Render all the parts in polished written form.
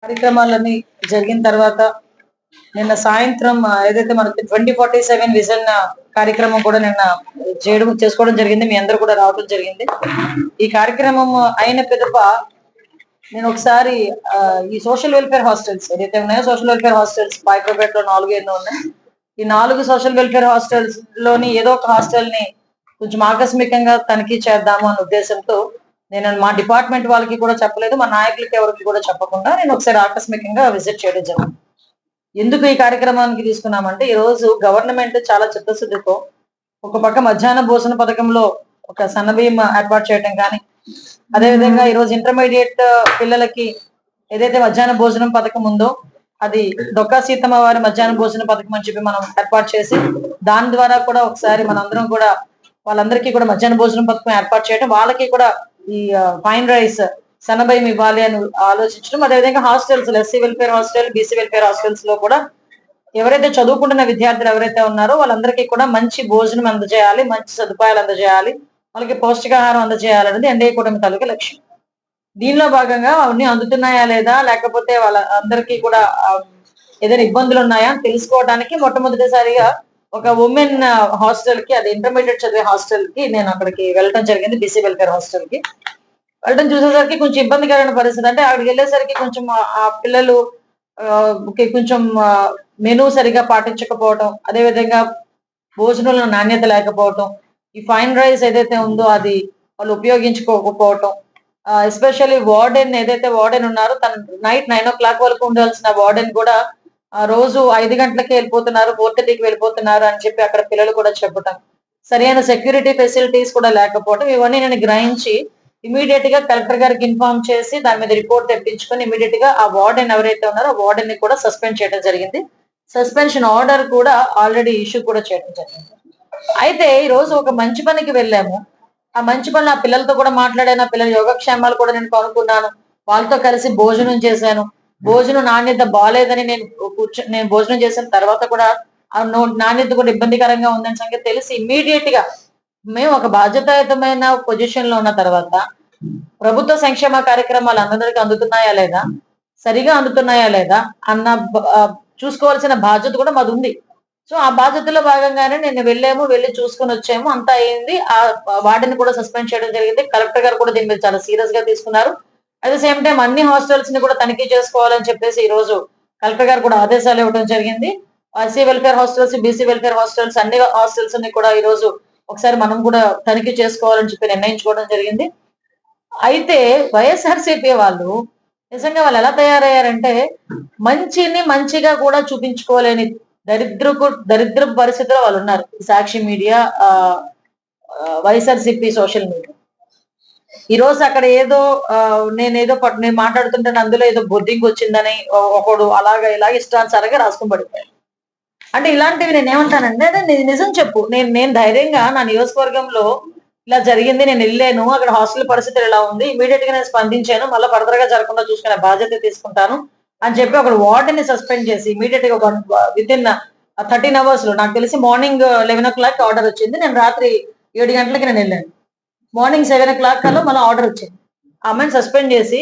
కార్యక్రమాలన్నీ జరిగిన తర్వాత నిన్న సాయంత్రం ఏదైతే మనకి 2047 విజన్ కార్యక్రమం కూడా నిన్న చేసుకోవడం జరిగింది. మీ అందరూ కూడా రావడం జరిగింది. ఈ కార్యక్రమం అయిన పిదప నేను ఒకసారి ఈ సోషల్ వెల్ఫేర్ హాస్టల్స్ ఏదైతే ఉన్నాయో సోషల్ వెల్ఫేర్ హాస్టల్స్ పాయకపేటలో 4 ఎన్నో ఉన్నాయి. ఈ 4 సోషల్ వెల్ఫేర్ హాస్టల్స్ లోని ఏదో ఒక హాస్టల్ ని కొంచెం ఆకస్మికంగా తనిఖీ చేద్దాము అనే ఉద్దేశంతో నేను మా డిపార్ట్మెంట్ వాళ్ళకి కూడా చెప్పలేదు, మా నాయకులకి ఎవరికి కూడా చెప్పకుండా నేను ఒకసారి ఆకస్మికంగా విజిట్ చేయడం జరిగింది. ఎందుకు ఈ కార్యక్రమానికి తీసుకున్నామంటే ఈ రోజు గవర్నమెంట్ చాలా చిత్తశుద్ధితో ఒక పక్క మధ్యాహ్న భోజన పథకంలో ఒక సన్నబియ్యం ఏర్పాటు చేయడం కానీ, అదేవిధంగా ఈ రోజు ఇంటర్మీడియట్ పిల్లలకి ఏదైతే మధ్యాహ్న భోజనం పథకం ఉందో అది డొక్కా సీతమ్మ వారి మధ్యాహ్న భోజన పథకం అని చెప్పి మనం ఏర్పాటు చేసి దాని ద్వారా కూడా ఒకసారి మనందరం కూడా వాళ్ళందరికీ కూడా మధ్యాహ్న భోజనం పథకం ఏర్పాటు చేయడం, వాళ్ళకి కూడా ఈ ఫైన్ రైస్ సన్నబియ్యం ఇవ్వాలి అని ఆలోచించడం. అదేవిధంగా hostels SC welfare hostel, BC welfare hostels లో కూడా ఎవరైతే చదువుకుంటున్న విద్యార్థులు ఎవరైతే ఉన్నారో వాళ్ళందరికీ కూడా మంచి భోజనం అందజేయాలి, మంచి సదుపాయాలు అందజేయాలి, వాళ్ళకి పౌష్టికాహారం అందజేయాలనేది ఎన్డీఏ కూటమి తాలూకా లక్ష్యం. దీనిలో భాగంగా అవన్నీ అందుతున్నాయా లేదా, లేకపోతే వాళ్ళ అందరికీ కూడా ఏదైనా ఇబ్బందులు ఉన్నాయా అని తెలుసుకోవడానికి మొట్టమొదటిసారిగా ఒక ఉమెన్ హాస్టల్ కి, అది ఇంటర్మీడియట్ చదివే హాస్టల్ కి నేను అక్కడికి వెళ్ళడం జరిగింది. బీసీ వెల్ఫేర్ హాస్టల్ కి వెళ్ళడం చూసేసరికి కొంచెం ఇబ్బందికరమైన పరిస్థితి. అంటే అక్కడికి వెళ్ళేసరికి కొంచెం ఆ పిల్లలు కొంచెం మెనూ సరిగా పాటించకపోవటం, అదేవిధంగా భోజనంలో నాణ్యత లేకపోవటం, ఈ ఫైన్ రైస్ ఏదైతే ఉందో అది వాళ్ళు ఉపయోగించుకోకపోవటం, ఎస్పెషల్లీ వార్డెన్ ఏదైతే వార్డెన్ ఉన్నారో తను నైట్ 9 o'clock వరకు ఉండాల్సిన వార్డెన్ కూడా రోజు 5 గంటలకే వెళ్ళిపోతున్నారు, 4:30కి వెళ్ళిపోతున్నారు అని చెప్పి అక్కడ పిల్లలు కూడా చెప్పటం, సరైన సెక్యూరిటీ ఫెసిలిటీస్ కూడా లేకపోవడం, ఇవన్నీ నేను గ్రహించి ఇమీడియట్ గా కలెక్టర్ గారికి ఇన్ఫార్మ్ చేసి దాని మీద రిపోర్ట్ తెప్పించుకొని ఇమీడియట్ గా ఆ వార్డెన్ ఎవరైతే ఉన్నారో ఆ వార్డెన్ ని కూడా సస్పెండ్ చేయడం జరిగింది. సస్పెన్షన్ ఆర్డర్ కూడా ఆల్రెడీ ఇష్యూ కూడా చేయడం జరిగింది. అయితే ఈ రోజు ఒక మంచి పనికి వెళ్ళాము. ఆ మంచి పని ఆ పిల్లలతో కూడా మాట్లాడాను, పిల్లల యోగక్షేమాలు కూడా నేను కనుక్కున్నాను, వాళ్ళతో కలిసి భోజనం చేశాను. భోజనం నాణ్యత బాగాలేదని నేను భోజనం చేసిన తర్వాత కూడా ఆ నాణ్యత కూడా ఇబ్బందికరంగా ఉందని సంగతి తెలిసి ఇమ్మీడియట్ గా మేము ఒక బాధ్యతాయుతమైన పొజిషన్ లో ఉన్న తర్వాత ప్రభుత్వ సంక్షేమ కార్యక్రమాలు అందరికీ అందుతున్నాయా లేదా, సరిగా అందుతున్నాయా లేదా అన్న చూసుకోవాల్సిన బాధ్యత కూడా మాది ఉంది. సో ఆ బాధ్యతలో భాగంగానే నేను వెళ్ళి చూసుకొని వచ్చాము, అంతా అయింది. ఆ వార్డెన్ కూడా సస్పెండ్ చేయడం జరిగింది. కలెక్టర్ గారు కూడా దీని మీద చాలా సీరియస్ గా తీసుకున్నారు. అట్ ద సేమ్ టైం అన్ని హాస్టల్స్ ని కూడా తనిఖీ చేసుకోవాలని చెప్పేసి ఈ రోజు కలెక్టర్ గారు కూడా ఆదేశాలు ఇవ్వడం జరిగింది. SC welfare hostels, BC welfare hostels, అన్ని హాస్టల్స్ ని కూడా ఈ రోజు ఒకసారి మనం కూడా తనిఖీ చేసుకోవాలని చెప్పి నిర్ణయించుకోవడం జరిగింది. అయితే వైఎస్ఆర్సీపీ వాళ్ళు నిజంగా వాళ్ళు ఎలా తయారయ్యారంటే మంచిని మంచిగా కూడా చూపించుకోలేని దరిద్ర పరిస్థితిలో వాళ్ళు ఉన్నారు. సాక్షి మీడియా, వైఎస్ఆర్సీపీ సోషల్ మీడియా. ఈ రోజు అక్కడ ఏదో నేను మాట్లాడుతుంటే అందులో ఏదో బొద్దింగ్ వచ్చిందని ఒకడు అలాగా ఇలాగ ఇష్టానుసారంగా రాసుకుని పడిపోయాడు. అంటే ఇలాంటివి నేను ఏమంటానంటే అదే నిజం చెప్పు, నేను ధైర్యంగా నా నియోజకవర్గంలో ఇలా జరిగింది, నేను వెళ్ళాను, అక్కడ హాస్టల్ పరిస్థితులు ఇలా ఉంది, ఇమీడియట్ గా నేను స్పందించాను, మళ్ళీ ఫర్దర్ గా జరగకుండా చూసుకునే బాధ్యత తీసుకుంటాను అని చెప్పి ఒక వార్డెన్ ని సస్పెండ్ చేసి ఇమీడియట్ గా విత్ ఇన్ 13 hours లో, నాకు తెలిసి మార్నింగ్ 11 o'clock ఆర్డర్ వచ్చింది. నేను రాత్రి 7 గంటలకి నేను వెళ్ళాను. మార్నింగ్ 7 o'clock కల్లా మళ్ళీ ఆర్డర్ వచ్చింది. ఆ అమ్మాయిని సస్పెండ్ చేసి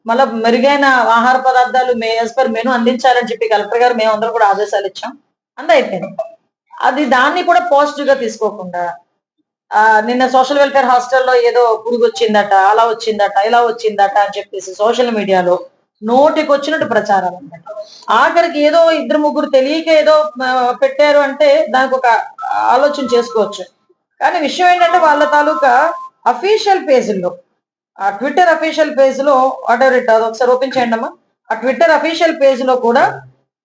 మళ్ళీ మెరుగైన ఆహార పదార్థాలు యాజ్ పర్ మెనూ అందించాలని చెప్పి కలెక్టర్ గారు మేమందరం కూడా ఆదేశాలు ఇచ్చాం. అంతా అయిపోయింది. అది దాన్ని కూడా పాజిటివ్ గా తీసుకోకుండా నిన్న సోషల్ వెల్ఫేర్ హాస్టల్లో ఏదో పురుగు వచ్చిందట, అలా వచ్చిందట, ఇలా వచ్చిందట అని చెప్పేసి సోషల్ మీడియాలో నోటికి వచ్చినట్టు ప్రచారం అనమాట. ఆఖరికి ఏదో 2-3 తెలియక ఏదో పెట్టారు అంటే దానికి ఒక ఆలోచన చేసుకోవచ్చు. కానీ విషయం ఏంటంటే వాళ్ళ తాలూకా అఫీషియల్ పేజీల్లో, ఆ ట్విట్టర్ అఫీషియల్ పేజ్ లో అది ఒకసారి ఓపెన్ చేయండి అమ్మా. ఆ ట్విట్టర్ అఫీషియల్ పేజ్ లో కూడా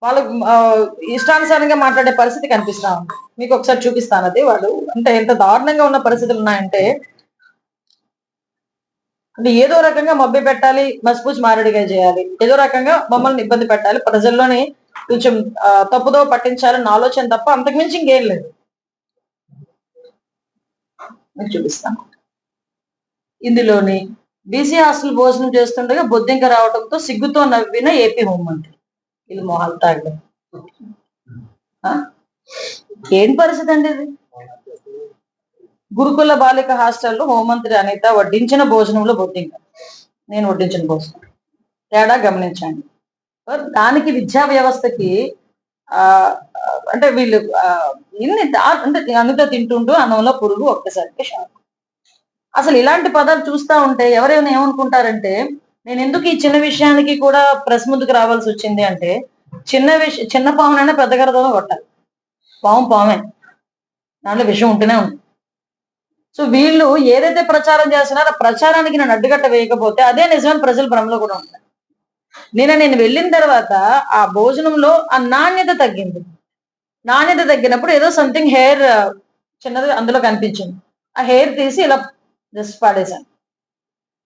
వాళ్ళకు ఇష్టానుసారంగా మాట్లాడే పరిస్థితి కనిపిస్తా ఉంది. మీకు ఒకసారి చూపిస్తాను. అది వాళ్ళు అంటే ఎంత దారుణంగా ఉన్న పరిస్థితులు ఉన్నాయంటే ఏదో రకంగా మభ్య పెట్టాలి, మసిపూసి మారడిగా చేయాలి, ఏదో రకంగా మమ్మల్ని ఇబ్బంది పెట్టాలి, ప్రజల్లోని కొంచెం తప్పుదో పట్టించాలని ఆలోచన తప్ప అంతకుమించి ఇంకేం లేదు. మీకు చూపిస్తాను. ఇందులోని బీసీ హాస్టల్ భోజనం చేస్తుండగా బొద్దింక రావడంతో సిగ్గుతో నవ్విన ఏపీ హోంమంత్రి. ఇది మొహాలు తాగడం ఏం పరిస్థితి అండి ఇది? గురుకుల బాలిక హాస్టల్లో హోంమంత్రి అనిత వడ్డించిన భోజనంలో బొద్దింక, నేను వడ్డించిన భోజనం తేడా గమనించండి. దానికి విద్యా వ్యవస్థకి ఆ అంటే వీళ్ళు అంటే అన్నితో తింటుంటూ అన్నంలో పురుగు ఒక్కసారికి షాక్. అసలు ఇలాంటి పదాలు చూస్తా ఉంటే ఎవరైనా ఏమనుకుంటారంటే, నేను ఎందుకు ఈ చిన్న విషయానికి కూడా ప్రెస్ ముందుకు రావాల్సి వచ్చింది అంటే, చిన్న పామునైనా పెద్ద గరదలో కొట్టాలి. పాము పామే, దాంట్లో విషయం ఉంటూనే ఉంది. సో వీళ్ళు ఏదైతే ప్రచారం చేస్తున్నారో ఆ ప్రచారానికి నేను అడ్డుకట్ట వేయకపోతే అదే నిజమైన ప్రజల భ్రమలో కూడా ఉంటారు. నేను వెళ్ళిన తర్వాత ఆ భోజనంలో ఆ నాణ్యత తగ్గింది. నాణ్యత తగ్గినప్పుడు ఏదో సంథింగ్ హెయిర్ చిన్నది అందులో కనిపించింది. ఆ హెయిర్ తీసి ఇలా జస్ట్ పాడేశాను.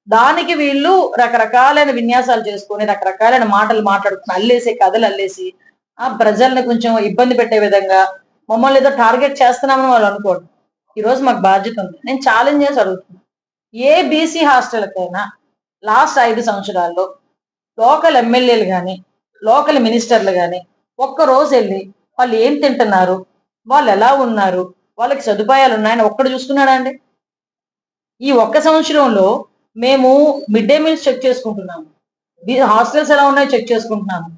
దానికి వీళ్ళు రకరకాలైన విన్యాసాలు చేసుకొని రకరకాలైన మాటలు మాట్లాడుకుని అల్లేసి కథలు అల్లేసి ఆ ప్రజల్ని కొంచెం ఇబ్బంది పెట్టే విధంగా మమ్మల్ని ఏదో టార్గెట్ చేస్తున్నామని వాళ్ళు అనుకోండి. ఈ రోజు మాకు బాధ్యత ఉంది. నేను ఛాలెంజ్ చేసి అడుగుతున్నాను, ఏ బీసీ హాస్టల్కైనా లాస్ట్ 5 సంవత్సరాల్లో లోకల్ ఎమ్మెల్యేలు కానీ లోకల్ మినిస్టర్లు కానీ ఒక్కరోజు వెళ్ళి వాళ్ళు ఏం తింటున్నారు, వాళ్ళు ఎలా ఉన్నారు, వాళ్ళకి సదుపాయాలు ఉన్నాయని ఒక్కడు చూసుకున్నాడా అండి? ఈ ఒక్క సంవత్సరంలో మేము మిడ్ డే మీల్స్ చెక్ చేసుకుంటున్నాము, హాస్టల్స్ ఎలా ఉన్నాయో చెక్ చేసుకుంటున్నాము,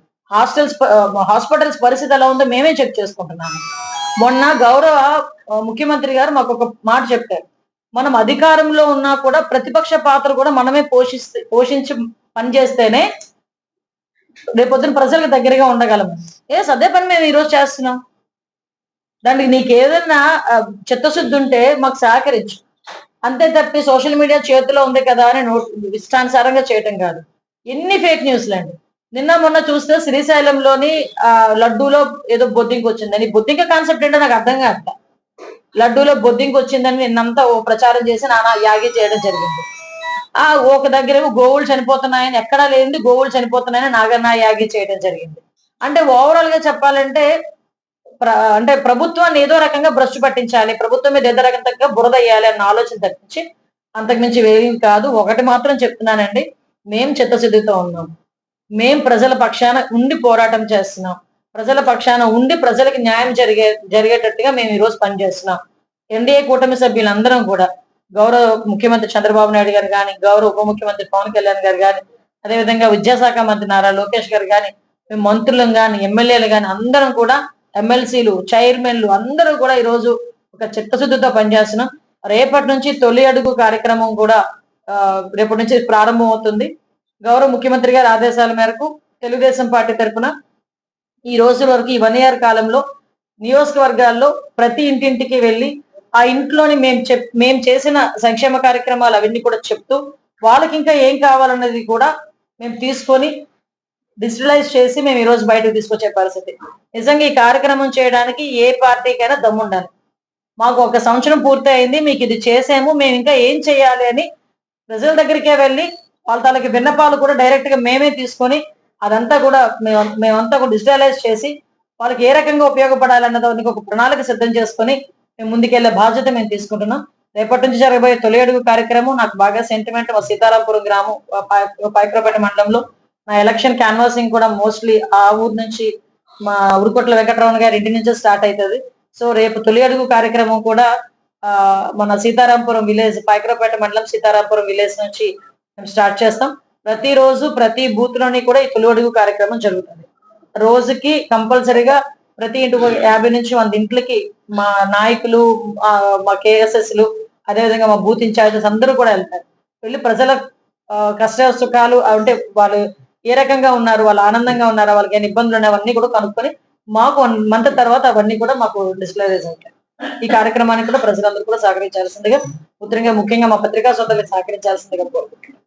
హాస్పిటల్స్ పరిస్థితి ఎలా ఉందో మేమే చెక్ చేసుకుంటున్నాము. మొన్న గౌరవ ముఖ్యమంత్రి గారు మాకు ఒక మాట చెప్పారు, మనం అధికారంలో ఉన్నా కూడా ప్రతిపక్ష పాత్ర కూడా మనమే పోషించి పనిచేస్తేనే రేపొద్దున ప్రజలకు దగ్గరగా ఉండగలము. అదే పని మేము ఈరోజు చేస్తున్నాం. దానికి నీకు ఏదైనా చిత్తశుద్ధి ఉంటే మాకు సహకరించు, అంతే తప్పి సోషల్ మీడియా చేతిలో ఉంది కదా అని ఇష్టానుసారంగా చేయటం కాదు. ఎన్ని ఫేక్ న్యూస్లు అండి. నిన్న మొన్న చూస్తే శ్రీశైలంలోని లడ్డూలో ఏదో బొద్దింక వచ్చిందని, బొద్దింక కాన్సెప్ట్ ఏంటో నాకు అర్థం కాదు. లడ్డూలో బొద్దింక వచ్చిందని నిన్నంతా ఓ ప్రచారం చేసి నానా యాగి చేయడం జరిగింది. ఒక దగ్గర గోవులు చనిపోతున్నాయని, ఎక్కడా లేనిది గోవులు చనిపోతున్నాయని నాగన్నా యాగి చేయడం జరిగింది. అంటే ఓవరాల్ గా చెప్పాలంటే అంటే ప్రభుత్వాన్ని ఏదో రకంగా భ్రష్టు పట్టించాలి, ప్రభుత్వం మీద ఏదో రకంగా బురద వేయాలి అన్న ఆలోచన తప్పించి అంతకుమించి వేరేం కాదు. ఒకటి మాత్రం చెప్తున్నానండి, మేం చిత్తశుద్ధితో ఉన్నాం. మేం ప్రజల పక్షాన ఉండి పోరాటం చేస్తున్నాం. ప్రజల పక్షాన ఉండి ప్రజలకు న్యాయం జరిగేటట్టుగా మేము ఈ రోజు పనిచేస్తున్నాం. ఎన్డీఏ కూటమి సభ్యులందరం కూడా గౌరవ ముఖ్యమంత్రి చంద్రబాబు నాయుడు గారు కానీ, గౌరవ ఉప ముఖ్యమంత్రి పవన్ కళ్యాణ్ గారు కానీ, అదేవిధంగా విద్యాశాఖ మంత్రి నారా లోకేష్ గారు కానీ, మేము మంత్రులం కానీ ఎమ్మెల్యేలు కానీ అందరం కూడా, ఎమ్మెల్సీలు చైర్మన్లు అందరూ కూడా ఈ రోజు ఒక చిత్తశుద్ధితో పనిచేస్తున్నాం. రేపటి నుంచి తొలి అడుగు కార్యక్రమం కూడా రేపటి నుంచి ప్రారంభం అవుతుంది. గౌరవ ముఖ్యమంత్రి గారి ఆదేశాల మేరకు తెలుగుదేశం పార్టీ తరఫున ఈ రోజు వరకు ఈ 1 year కాలంలో నియోజకవర్గాల్లో ప్రతి ఇంటింటికి వెళ్ళి ఆ ఇంట్లోని మేము చేసిన సంక్షేమ కార్యక్రమాలు అవన్నీ కూడా చెప్తూ వాళ్ళకి ఇంకా ఏం కావాలన్నది కూడా మేము తీసుకొని డిజిటలైజ్ చేసి మేము ఈ రోజు బయటకు తీసుకొచ్చే పరిస్థితి. నిజంగా ఈ కార్యక్రమం చేయడానికి ఏ పార్టీకైనా దమ్ముండాలి. మాకు 1 సంవత్సరం పూర్తి అయింది, మీకు ఇది చేసాము, మేము ఇంకా ఏం చేయాలి అని ప్రజల దగ్గరికే వెళ్ళి వాళ్ళ తాలూకు విన్నపాలు కూడా డైరెక్ట్ గా మేమే తీసుకొని అదంతా కూడా మేమంతా కూడా డిజిటలైజ్ చేసి వాళ్ళకి ఏ రకంగా ఉపయోగపడాలన్నదానికి ఒక ప్రణాళిక సిద్ధం చేసుకొని మేము ముందుకెళ్లే బాధ్యత మేము తీసుకుంటున్నాం. రేపటి నుంచి జరగబోయే తొలి అడుగు కార్యక్రమం నాకు బాగా సెంటిమెంట్. మా సీతారాంపురం గ్రామం పైక్రోపేట మండలంలో నా ఎలక్షన్ క్యాన్వాసింగ్ కూడా మోస్ట్లీ ఆ ఊరు నుంచి మా ఉరుకొట్ల వెంకటరమణ గారి ఇంటి నుంచి స్టార్ట్ అవుతుంది. సో రేపు తొలి అడుగు కార్యక్రమం కూడా మన సీతారాంపురం విలేజ్, పైక్రోపేట మండలం సీతారాంపురం విలేజ్ నుంచి మేము స్టార్ట్ చేస్తాం. ప్రతిరోజు ప్రతి బూత్ లోని కూడా ఈ తొలి అడుగు కార్యక్రమం జరుగుతుంది. రోజుకి కంపల్సరీగా ప్రతి ఇంటి 50 నుంచి 100 ఇంట్లకి మా నాయకులు, మా కేఎస్ఎస్లు, అదేవిధంగా మా బూత్ ఇన్ఛార్జెస్ అందరూ కూడా వెళ్తారు. వెళ్ళి ప్రజల కష్ట సుఖాలు అంటే వాళ్ళు ఏ రకంగా ఉన్నారు, వాళ్ళు ఆనందంగా ఉన్నారా, వాళ్ళకి ఏమైనా ఇబ్బందులు ఉన్నాయి అవన్నీ కూడా కనుక్కొని మాకు 1 month తర్వాత అవన్నీ కూడా మాకు డిస్క్లోజ్ అవుతాయి. ఈ కార్యక్రమానికి కూడా ప్రజలందరూ కూడా సహకరించాల్సిందిగా, ముఖ్యంగా మా పత్రికా సోదరులకు సహకరించాల్సిందిగా కోరుకుంటున్నాను.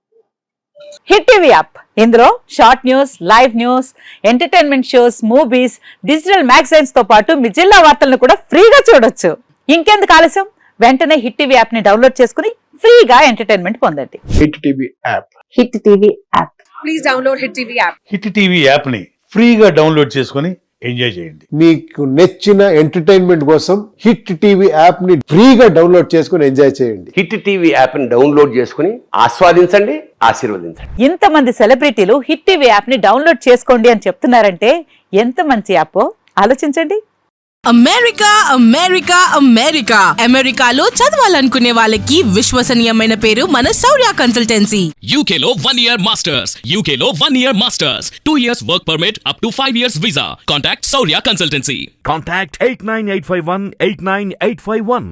హిట్ టీవీ యాప్, ఇందులో short news, live news, entertainment shows, movies, digital magazines తో పాటు మీ జిల్లా వార్తలను కూడా ఫ్రీగా చూడొచ్చు. ఇంకెందుకు ఆలస్యం, వెంటనే హిట్ టీవీ యాప్ ని డౌన్లోడ్ చేసుకుని ఫ్రీగా ఎంటర్టైన్మెంట్ పొందండి. Hit TV app. Hit TV app. Please download hit TV app. Hit TV app ని ఫ్రీగా డౌన్లోడ్ చేసుకుని ఎంజాయ్ చేయండి. మీకు నచ్చిన ఎంటర్టైన్మెంట్ కోసం హిట్ టీవీ యాప్ ని ఫ్రీగా డౌన్లోడ్ చేసుకుని ఎంజాయ్ చేయండి. హిట్ టీవీ యాప్ ని డౌన్లోడ్ చేసుకుని ఆస్వాదించండి, ఆశీర్వదించండి. ఇంతమంది సెలబ్రిటీలు హిట్ టీవీ యాప్ ని డౌన్లోడ్ చేసుకోండి అని చెప్తున్నారంటే ఎంత మంచి యాప్ ఆలోచించండి. అమెరికా అమెరికా అమెరికా అమెరికాలో చదవాలనుకునే వాళ్ళకి విశ్వసనీయమైన పేరు మన శౌర్య కన్సల్టెన్సీ. UK లో 1 year masters. UK లో 1 year masters. 2 years work permit up to 5 years visa. Contact Saurya Consultancy. Contact 89851 89851.